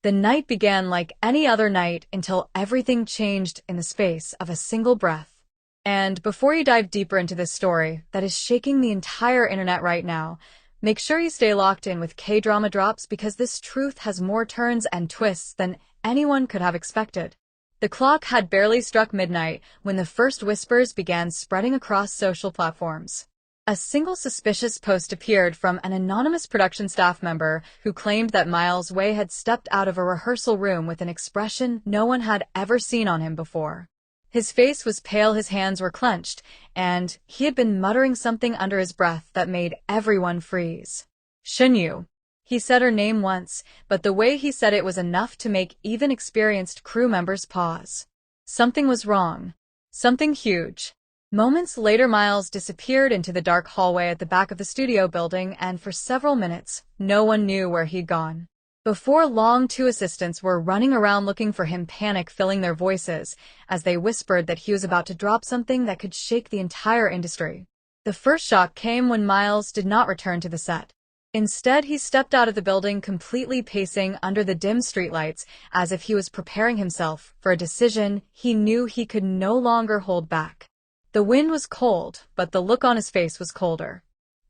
The night began like any other night until everything changed in the space of a single breath. And before you dive deeper into this story that is shaking the entire internet right now, make sure you stay locked in with K-Drama Drops because this truth has more turns and twists than anyone could have expected. The clock had barely struck midnight when the first whispers began spreading across social platforms. A single suspicious post appeared from an anonymous production staff member who claimed that Miles Wei had stepped out of a rehearsal room with an expression no one had ever seen on him before. His face was pale, his hands were clenched, and he had been muttering something under his breath that made everyone freeze. Shen Yue. He said her name once, but the way he said it was enough to make even experienced crew members pause. Something was wrong. Something huge. Moments later, Miles disappeared into the dark hallway at the back of the studio building, and for several minutes, no one knew where he'd gone. Before long, two assistants were running around looking for him, panic filling their voices as they whispered that he was about to drop something that could shake the entire industry. The first shock came when Miles did not return to the set. Instead, he stepped out of the building, completely pacing under the dim streetlights as if he was preparing himself for a decision he knew he could no longer hold back. The wind was cold, but the look on his face was colder.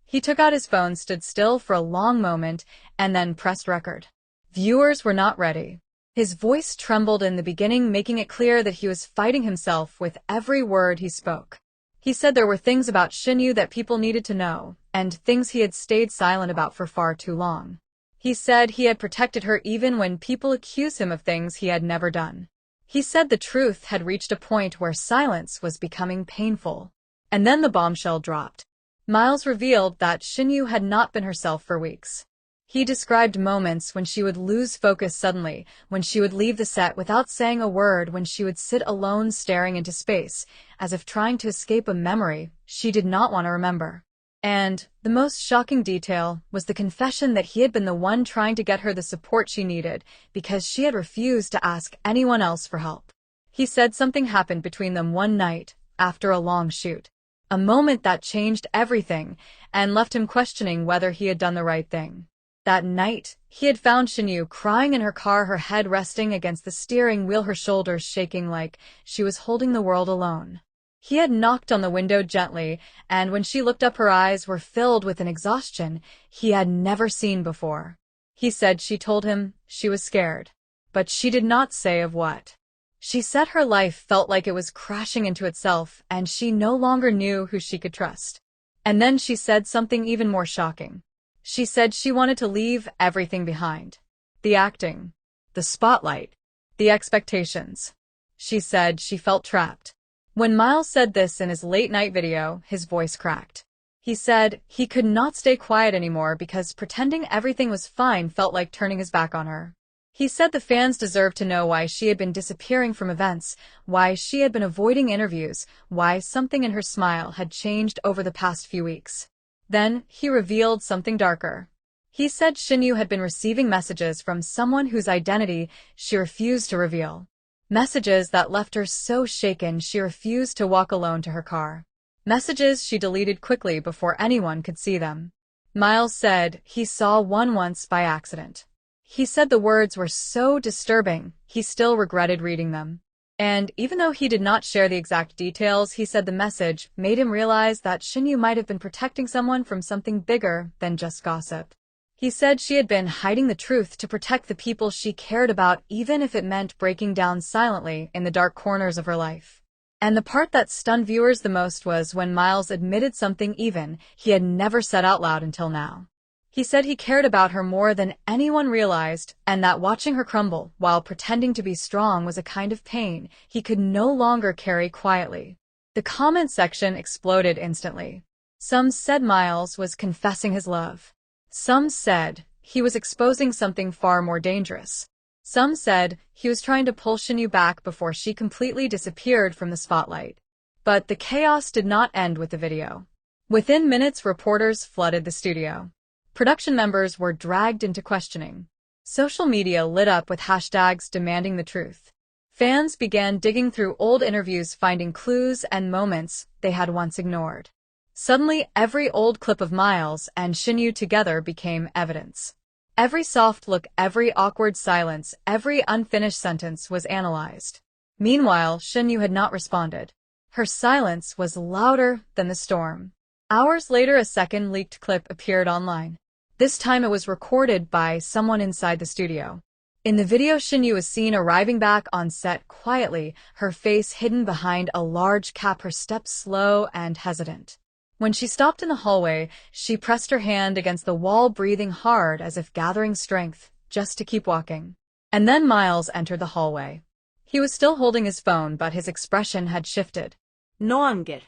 He took out his phone, stood still for a long moment, and then pressed record. Viewers were not ready. His voice trembled in the beginning, making it clear that he was fighting himself with every word he spoke. He said there were things about Shen Yue that people needed to know, and things he had stayed silent about for far too long. He said he had protected her even when people accused him of things he had never done. He said the truth had reached a point where silence was becoming painful. And then the bombshell dropped. Miles revealed that Shen Yue had not been herself for weeks. He described moments when she would lose focus suddenly, when she would leave the set without saying a word, when she would sit alone staring into space, as if trying to escape a memory she did not want to remember. And the most shocking detail was the confession that he had been the one trying to get her the support she needed because she had refused to ask anyone else for help. He said something happened between them one night after a long shoot. A moment that changed everything and left him questioning whether he had done the right thing. That night, he had found Shen Yue crying in her car, her head resting against the steering wheel, her shoulders shaking like she was holding the world alone. He had knocked on the window gently, and when she looked up, her eyes were filled with an exhaustion he had never seen before. He said she told him she was scared, but she did not say of what. She said her life felt like it was crashing into itself, and she no longer knew who she could trust. And then she said something even more shocking. She said she wanted to leave everything behind. The acting, the spotlight, the expectations. She said she felt trapped. When Miles said this in his late-night video, his voice cracked. He said he could not stay quiet anymore because pretending everything was fine felt like turning his back on her. He said the fans deserved to know why she had been disappearing from events, why she had been avoiding interviews, why something in her smile had changed over the past few weeks. Then, he revealed something darker. He said Shen Yue had been receiving messages from someone whose identity she refused to reveal. Messages that left her so shaken she refused to walk alone to her car. Messages she deleted quickly before anyone could see them. Miles said he saw one once by accident. He said the words were so disturbing, he still regretted reading them. And even though he did not share the exact details, he said the message made him realize that Shen Yue might have been protecting someone from something bigger than just gossip. He said she had been hiding the truth to protect the people she cared about, even if it meant breaking down silently in the dark corners of her life. And the part that stunned viewers the most was when Miles admitted something even he had never said out loud until now. He said he cared about her more than anyone realized, and that watching her crumble while pretending to be strong was a kind of pain he could no longer carry quietly. The comment section exploded instantly. Some said Miles was confessing his love. Some said he was exposing something far more dangerous. Some said he was trying to pull Shen Yue back before she completely disappeared from the spotlight. But the chaos did not end with the video. Within minutes, reporters flooded the studio. Production members were dragged into questioning. Social media lit up with hashtags demanding the truth. Fans began digging through old interviews, finding clues and moments they had once ignored. Suddenly, every old clip of Miles and Shen Yue together became evidence. Every soft look, every awkward silence, every unfinished sentence was analyzed. Meanwhile, Shen Yue had not responded. Her silence was louder than the storm. Hours later, a second leaked clip appeared online. This time it was recorded by someone inside the studio. In the video, Shen Yue was seen arriving back on set quietly, her face hidden behind a large cap, her steps slow and hesitant. When she stopped in the hallway, she pressed her hand against the wall, breathing hard as if gathering strength just to keep walking. And then Miles entered the hallway. He was still holding his phone, but his expression had shifted. No anger.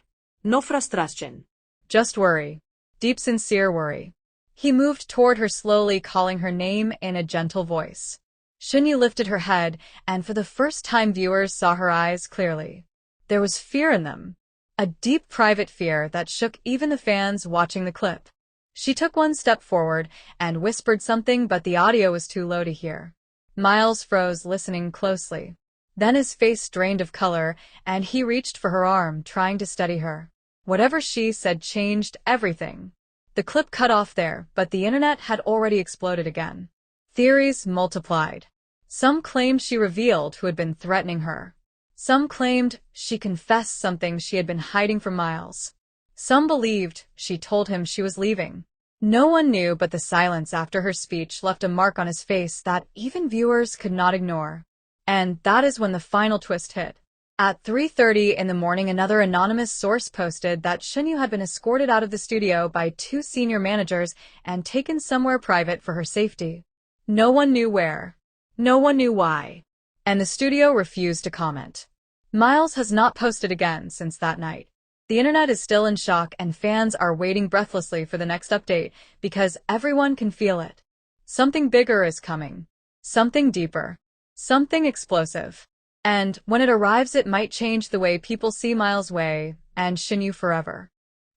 No frustration. Just worry. Deep, sincere worry. He moved toward her slowly, calling her name in a gentle voice. Shen Yue lifted her head, and for the first time viewers saw her eyes clearly. There was fear in them. A deep, private fear that shook even the fans watching the clip. She took one step forward and whispered something, but the audio was too low to hear. Miles froze, listening closely. Then his face drained of color, and he reached for her arm, trying to steady her. Whatever she said changed everything. The clip cut off there, but the internet had already exploded again. Theories multiplied. Some claimed she revealed who had been threatening her. Some claimed she confessed something she had been hiding from Miles. Some believed she told him she was leaving. No one knew, but the silence after her speech left a mark on his face that even viewers could not ignore. And that is when the final twist hit. At 3:30 in the morning, another anonymous source posted that Shen Yue had been escorted out of the studio by two senior managers and taken somewhere private for her safety. No one knew where. No one knew why. And the studio refused to comment. Miles has not posted again since that night. The internet is still in shock, and fans are waiting breathlessly for the next update because everyone can feel it. Something bigger is coming. Something deeper. Something explosive. And when it arrives, it might change the way people see Miles Wei and Shen Yue forever.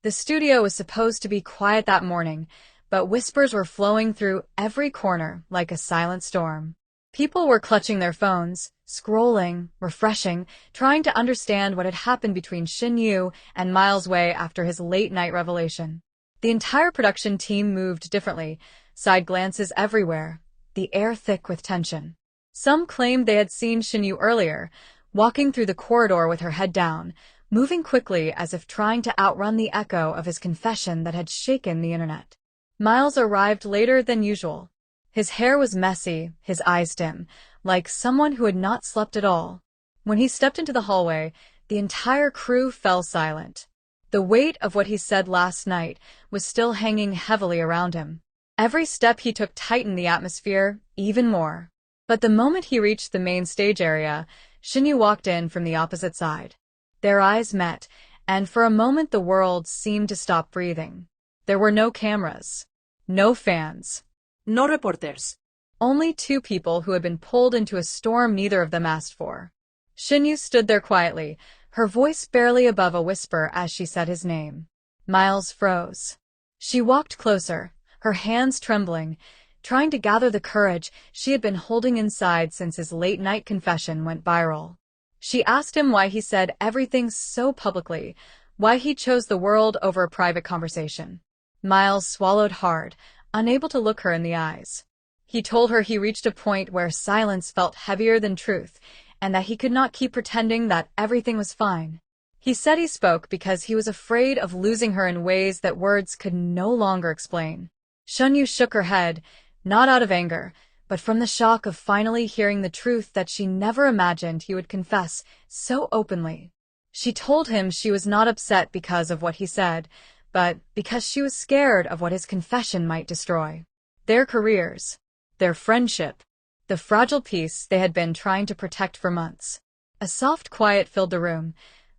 The studio was supposed to be quiet that morning, but whispers were flowing through every corner like a silent storm. People were clutching their phones, scrolling, refreshing, trying to understand what had happened between Shen Yue and Miles Wei after his late-night revelation. The entire production team moved differently, side glances everywhere, the air thick with tension. Some claimed they had seen Shen Yue earlier, walking through the corridor with her head down, moving quickly as if trying to outrun the echo of his confession that had shaken the internet. Miles arrived later than usual. His hair was messy, his eyes dim, like someone who had not slept at all. When he stepped into the hallway, the entire crew fell silent. The weight of what he said last night was still hanging heavily around him. Every step he took tightened the atmosphere even more. But the moment he reached the main stage area, Shen Yue walked in from the opposite side. Their eyes met, and for a moment the world seemed to stop breathing. There were no cameras, no fans. No reporters. Only two people who had been pulled into a storm neither of them asked for. Shen Yue stood there quietly, her voice barely above a whisper as she said his name. Miles froze. She walked closer, her hands trembling, trying to gather the courage she had been holding inside since his late-night confession went viral. She asked him why he said everything so publicly, why he chose the world over a private conversation. Miles swallowed hard, unable to look her in the eyes. He told her he reached a point where silence felt heavier than truth, and that he could not keep pretending that everything was fine. He said he spoke because he was afraid of losing her in ways that words could no longer explain. Shen Yue shook her head, not out of anger, but from the shock of finally hearing the truth that she never imagined he would confess so openly. She told him she was not upset because of what he said, but because she was scared of what his confession might destroy. Their careers, their friendship, the fragile peace they had been trying to protect for months. A soft quiet filled the room,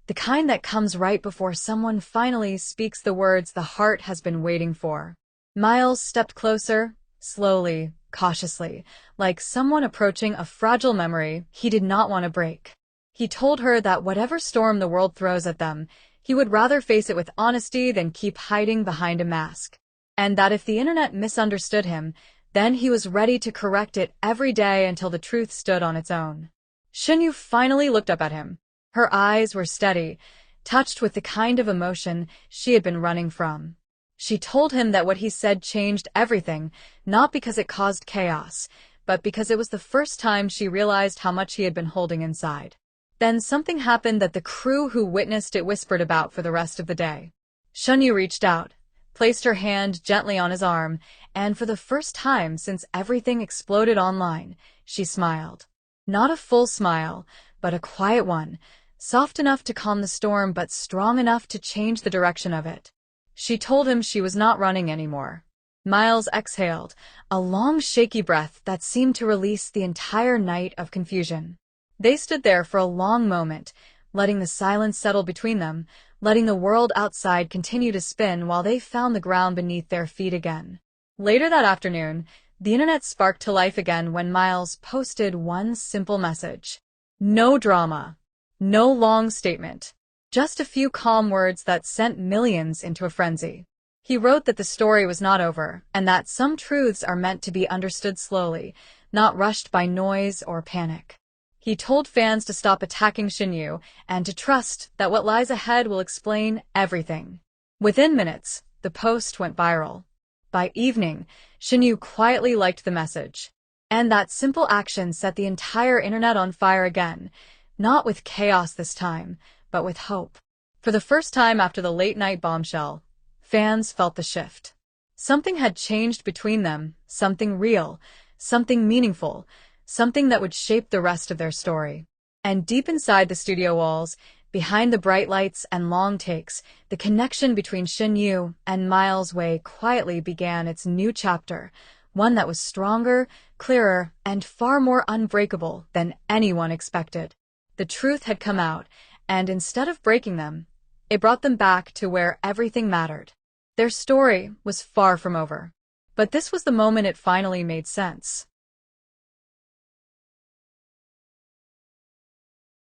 the kind that comes right before someone finally speaks the words the heart has been waiting for. Miles stepped closer, slowly, cautiously, like someone approaching a fragile memory he did not want to break. He told her that whatever storm the world throws at them, he would rather face it with honesty than keep hiding behind a mask. And that if the internet misunderstood him, then he was ready to correct it every day until the truth stood on its own. Shen Yue finally looked up at him. Her eyes were steady, touched with the kind of emotion she had been running from. She told him that what he said changed everything, not because it caused chaos, but because it was the first time she realized how much he had been holding inside. Then something happened that the crew who witnessed it whispered about for the rest of the day. Shen Yue reached out, placed her hand gently on his arm, and for the first time since everything exploded online, she smiled. Not a full smile, but a quiet one, soft enough to calm the storm but strong enough to change the direction of it. She told him she was not running anymore. Miles exhaled, a long shaky breath that seemed to release the entire night of confusion. They stood there for a long moment, letting the silence settle between them, letting the world outside continue to spin while they found the ground beneath their feet again. Later that afternoon, the internet sparked to life again when Miles posted one simple message. No drama. No long statement. Just a few calm words that sent millions into a frenzy. He wrote that the story was not over, and that some truths are meant to be understood slowly, not rushed by noise or panic. He told fans to stop attacking Shen Yue and to trust that what lies ahead will explain everything. Within minutes, the post went viral. By evening, Shen Yue quietly liked the message. And that simple action set the entire internet on fire again, not with chaos this time, but with hope. For the first time after the late-night bombshell, fans felt the shift. Something had changed between them, something real, something meaningful, something that would shape the rest of their story. And deep inside the studio walls, behind the bright lights and long takes, the connection between Shen Yue and Miles Wei quietly began its new chapter, one that was stronger, clearer, and far more unbreakable than anyone expected. The truth had come out, and instead of breaking them, it brought them back to where everything mattered. Their story was far from over. But this was the moment it finally made sense.